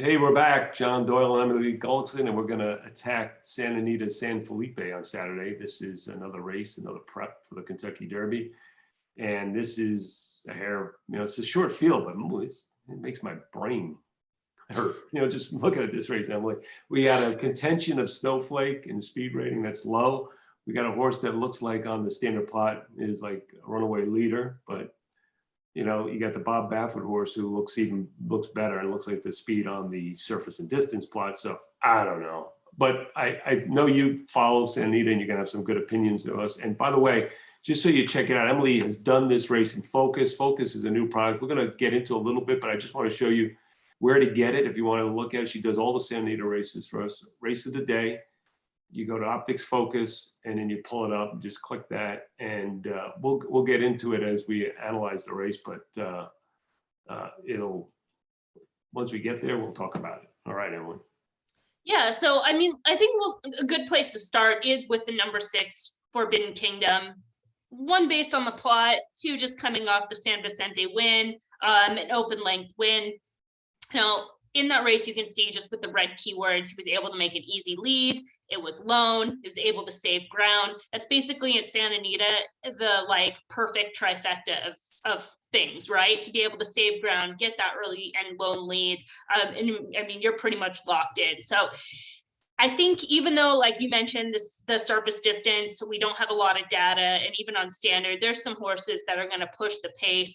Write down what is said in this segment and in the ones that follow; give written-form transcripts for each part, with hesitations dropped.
Hey, we're back. John Doyle and Emily Gullikson, and we're going to attack Santa Anita, San Felipe on Saturday. This is another race, another prep for the Kentucky Derby. And this is a hair, it's a short field, but it makes my brain hurt. Just looking at this race, Emily. We had a contention of Snowflake and speed rating that's low. We got a horse that looks like on the standard plot is like a runaway leader, but you got the Bob Baffert horse who looks better and looks like the speed on the surface and distance plot. So I don't know, but I know you follow Santa Anita and you're gonna have some good opinions of us. And by the way, just so you check it out, Emily has done this race in Focus. Focus is a new product. We're gonna get into a little bit, but I just want to show you where to get it if you want to look at it. She does all the Santa Anita races for us. Race of the day. You go to OptixFOCUS and then you pull it up and just click that, and we'll get into it as we analyze the race. But once we get there, we'll talk about it. All right, Emily. Yeah, so I think a good place to start is with the number 6, Forbidden Kingdom. 1, based on the plot. 2, just coming off the San Vicente win, an open length win. Now, in that race, you can see just with the red keywords, he was able to make an easy lead. It was lone. It was able to save ground. That's basically at Santa Anita, the perfect trifecta of things, right? To be able to save ground, get that early and lone lead. And you're pretty much locked in. So I think even though, like you mentioned, the surface distance, we don't have a lot of data, and even on standard, there's some horses that are going to push the pace.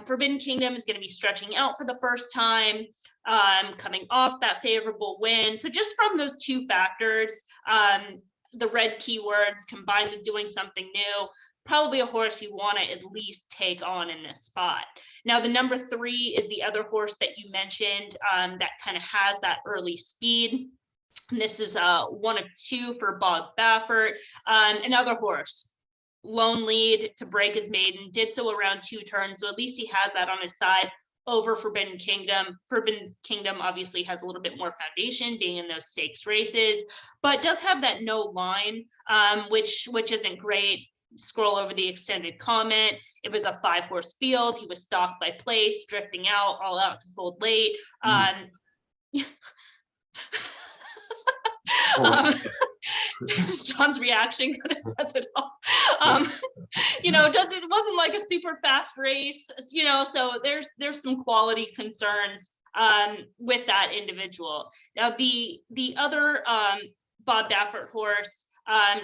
Forbidden Kingdom is going to be stretching out for the first time, coming off that favorable win. So just from those 2 factors, the red keywords combined with doing something new, probably a horse you want to at least take on in this spot. Now, the number 3 is the other horse that you mentioned that kind of has that early speed. And this is 1 of 2 for Bob Baffert. Another horse, lone lead to break his maiden, did so around 2 turns. So at least he has that on his side over Forbidden Kingdom. Forbidden Kingdom obviously has a little bit more foundation being in those stakes races, but does have that no line, which isn't great. Scroll over the extended comment. It was a 5-horse field. He was stalked by place, drifting out, all out to fold late. John's reaction kind of says it all. It wasn't like a super fast race, so there's some quality concerns with that individual. Now, the other Bob Baffert horse,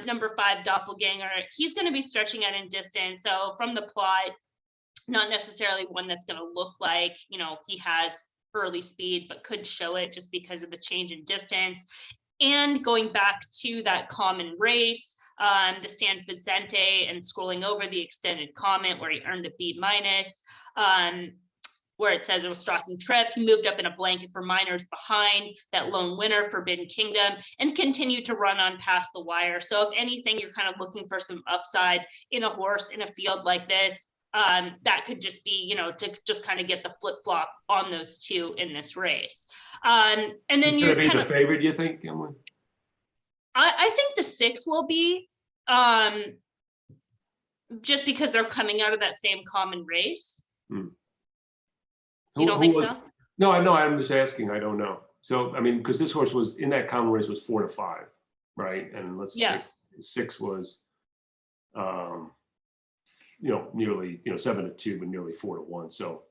number 5, Doppelganger, he's going to be stretching out in distance. So from the plot, not necessarily one that's going to look like, he has early speed, but could show it just because of the change in distance. And going back to that common race, the San Vicente, and scrolling over the extended comment where he earned a B-, where it says it was stalking trip. He moved up in a blanket for minors behind that lone winner, Forbidden Kingdom, and continued to run on past the wire. So if anything, you're kind of looking for some upside in a horse in a field like this. That could just be, to just kind of get the flip-flop on those 2 in this race. And then you're going to be the favorite, you think, Emily? I think the 6 will be, just because they're coming out of that same common race. You don't think so? No, I know. I'm just asking. I don't know. So, because this horse was in that common race was 4 to 5, right? And let's say 6 was, nearly 7 to 2, but nearly 4 to 1. So,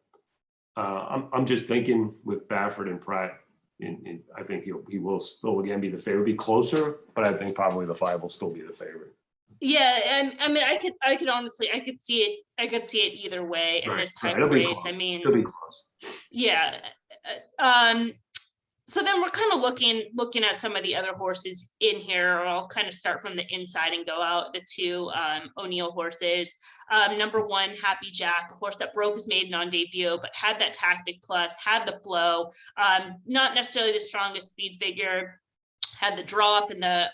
I'm just thinking with Baffert and Pratt, I think he will still again be the favorite, be closer, but I think probably the 5 will still be the favorite. Yeah, and I could honestly, I could see it either way in this type of race. It'll be close. Yeah. So then we're kind of looking at some of the other horses in here. I'll kind of start from the inside and go out the 2 O'Neill horses. Number 1, Happy Jack, a horse that broke his maiden on debut, but had that tactic plus, had the flow, not necessarily the strongest speed figure, had the drop and the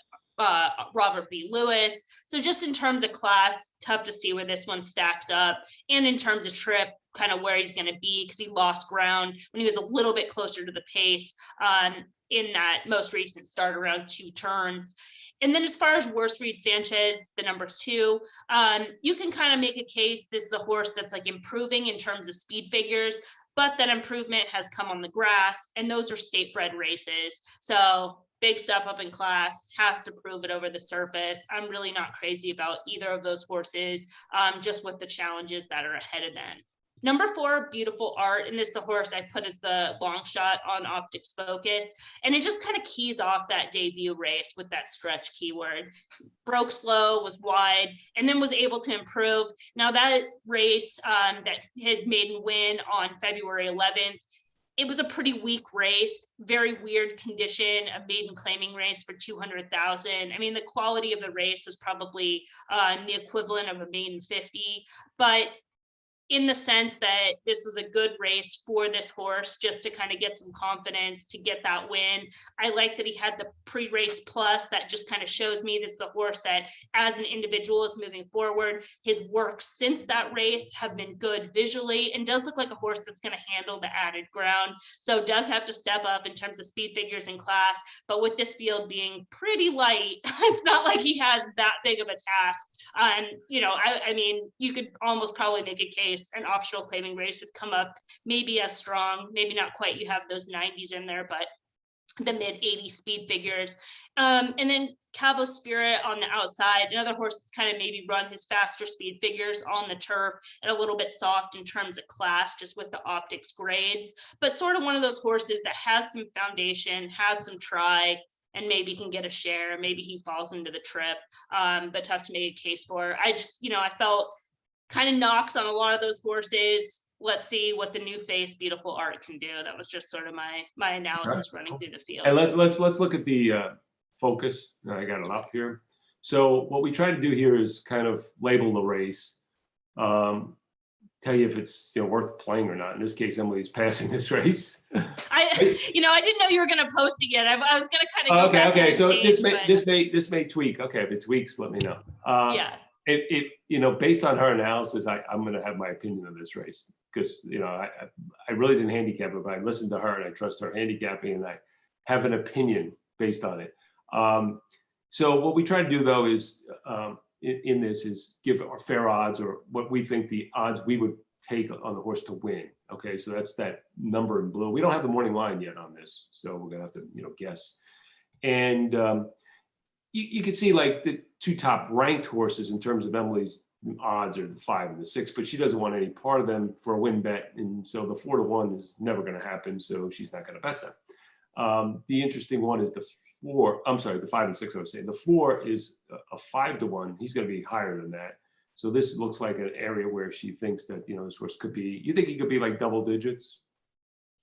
Robert B. Lewis. So just in terms of class, tough to see where this one stacks up. And in terms of trip, kind of where he's going to be, because he lost ground when he was a little bit closer to the pace in that most recent start around 2 turns. And then as far as Worst Reed Sanchez, the number 2, you can kind of make a case this is a horse that's like improving in terms of speed figures, but that improvement has come on the grass, and those are state bred races. So big step up in class, has to prove it over the surface. I'm really not crazy about either of those horses, just with the challenges that are ahead of them. Number 4, Beautiful Art, and this is the horse I put as the long shot on OptixFOCUS, and it just kind of keys off that debut race with that stretch keyword. Broke slow, was wide, and then was able to improve. Now that race, that his maiden win on February 11th, it was a pretty weak race, very weird condition, a maiden claiming race for 200,000. I mean, the quality of the race was probably the equivalent of a maiden 50, but in the sense that this was a good race for this horse just to kind of get some confidence, to get that win. I like that he had the pre-race plus. That just kind of shows me this is a horse that as an individual is moving forward. His work since that race have been good visually, and does look like a horse that's going to handle the added ground. So does have to step up in terms of speed figures in class, but with this field being pretty light, it's not like he has that big of a task. You know, I mean, you could almost probably make a case an optional claiming race would come up maybe as strong, maybe not quite. You have those 90s in there, but the mid 80 speed figures. And then Cabo Spirit on the outside, another horse that's kind of maybe run his faster speed figures on the turf and a little bit soft in terms of class, just with the Optix grades, but sort of one of those horses that has some foundation, has some try, and maybe can get a share. Maybe he falls into the trip, but tough to make a case for. I just, you know, I felt kind of knocks on a lot of those horses. Let's see what the new face Beautiful Art can do. That was just sort of my analysis running through the field. And let's look at the focus. I got it up here. So what we try to do here is kind of label the race, tell you if it's, you know, worth playing or not. In this case, Emily's passing this race. I didn't know you were going to post it yet. I was going to kind of go back okay. So change, this may tweak. Okay, if it tweaks, let me know. Yeah. It you know, based on her analysis, I'm going to have my opinion of this race, because, you know, I really didn't handicap it, but I listened to her and I trust her handicapping, and I have an opinion based on it. So what we try to do though is in this is give our fair odds, or what we think the odds we would take on the horse to win. Okay, so that's that number in blue. We don't have the morning line yet on this, so we're gonna have to, you know, guess. And you can see like the 2 top ranked horses in terms of Emily's odds are the 5 and the 6, but she doesn't want any part of them for a win bet, and so the 4-1 is never going to happen, so she's not going to bet them. The interesting one is the 4. I'm sorry, the 5 and 6. I was saying the 4 is a 5-1. He's going to be higher than that. So this looks like an area where she thinks that, you know, this horse could be. You think he could be like double digits?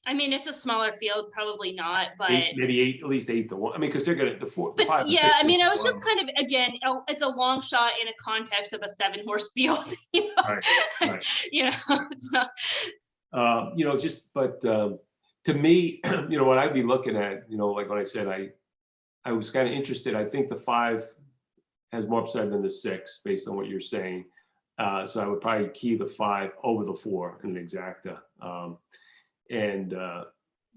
I mean, it's a smaller field, probably not, but maybe 8, at least 8-1. I mean, because they're gonna the 4. But 5 and yeah, 6 I mean, I was just kind of, again, it's a long shot in a context of a 7-horse field. You know? Right. You know, it's not. You know, just but to me, you know, what I'd be looking at, you know, like when I said I was kind of interested. I think the 5 has more upside than the 6 based on what you're saying. So I would probably key the 5 over the 4 in an exacta. And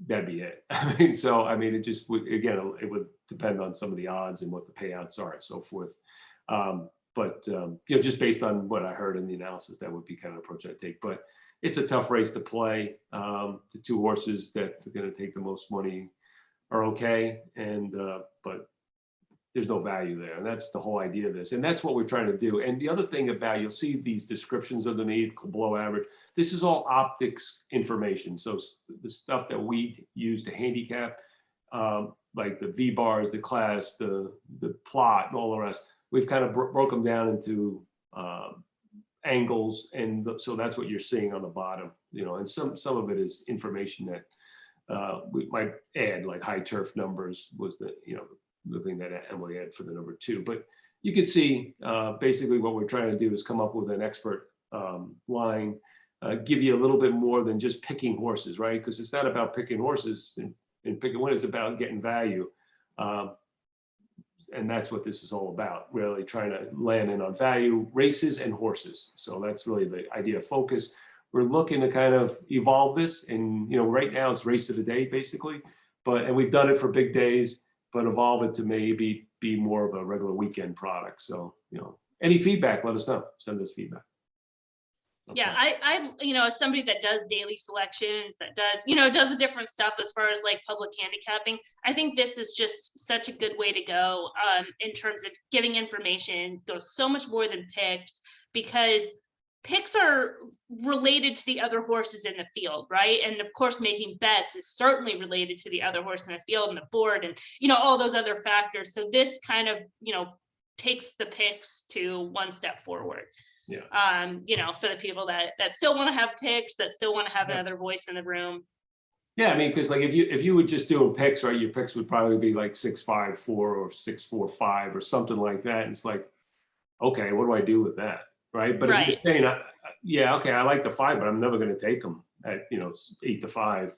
that'd be it. I mean, so I mean, it just would, again, it would depend on some of the odds and what the payouts are and so forth. But you know, just based on what I heard in the analysis, that would be kind of approach I take. But it's a tough race to play. The 2 horses that are going to take the most money are okay, and but there's no value there, and that's the whole idea of this, and that's what we're trying to do. And the other thing about, you'll see these descriptions underneath, below average. This is all Optix information, so the stuff that we use to handicap, like the V bars, the class, the plot, and all the rest. We've kind of broke them down into angles, and so that's what you're seeing on the bottom. You know, and some of it is information that we might add, like high turf numbers was the, you know, the thing that Emily had for the number 2. But you can see basically what we're trying to do is come up with an expert line, give you a little bit more than just picking horses, right? Because it's not about picking horses and picking one, it's about getting value. And that's what this is all about, really trying to land in on value, races and horses. So that's really the idea of focus. We're looking to kind of evolve this, and, you know, right now it's race of the day basically, and we've done it for big days, but evolve it to maybe be more of a regular weekend product. So, you know, any feedback, let us know. Send us feedback. Yeah, Okay. as somebody that does daily selections, that does the different stuff as far as like public handicapping, I think this is just such a good way to go in terms of giving information, goes so much more than picks, because picks are related to the other horses in the field, right? And of course, making bets is certainly related to the other horse in the field and the board and, all those other factors. So this kind of, takes the picks to one step forward. Yeah. For the people that still want to have picks, that still want to have Yeah. another voice in the room. Yeah, I mean, because like if you were just doing picks, right, your picks would probably be like 6-5-4 or 6-4-5 or something like that. And it's like, okay, what do I do with that, right? But if you're Right. saying, yeah, okay, I like the 5, but I'm never going to take them at 8-5.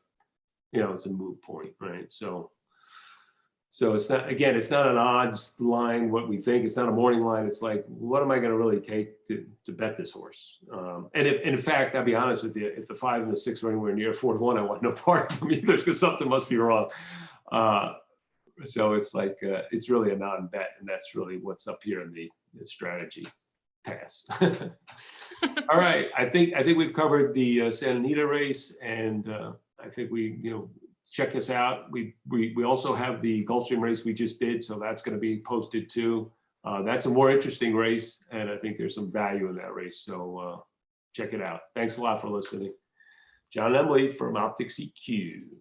It's a moot point, right? So it's not, again, it's not an odds line, what we think. It's not a morning line. It's like, what am I going to really take to bet this horse? And if, in fact, I'll be honest with you, if the 5 and the 6 are anywhere near 4-1, I want no part of them either, because something must be wrong. So it's like, it's really a non-bet, and that's really what's up here in the strategy pass. All right, I think we've covered the Santa Anita race, and I think check us out. We also have the Gulfstream race we just did, so that's going to be posted too. That's a more interesting race, and I think there's some value in that race. So check it out. Thanks a lot for listening. John and Emily from OptixFOCUS.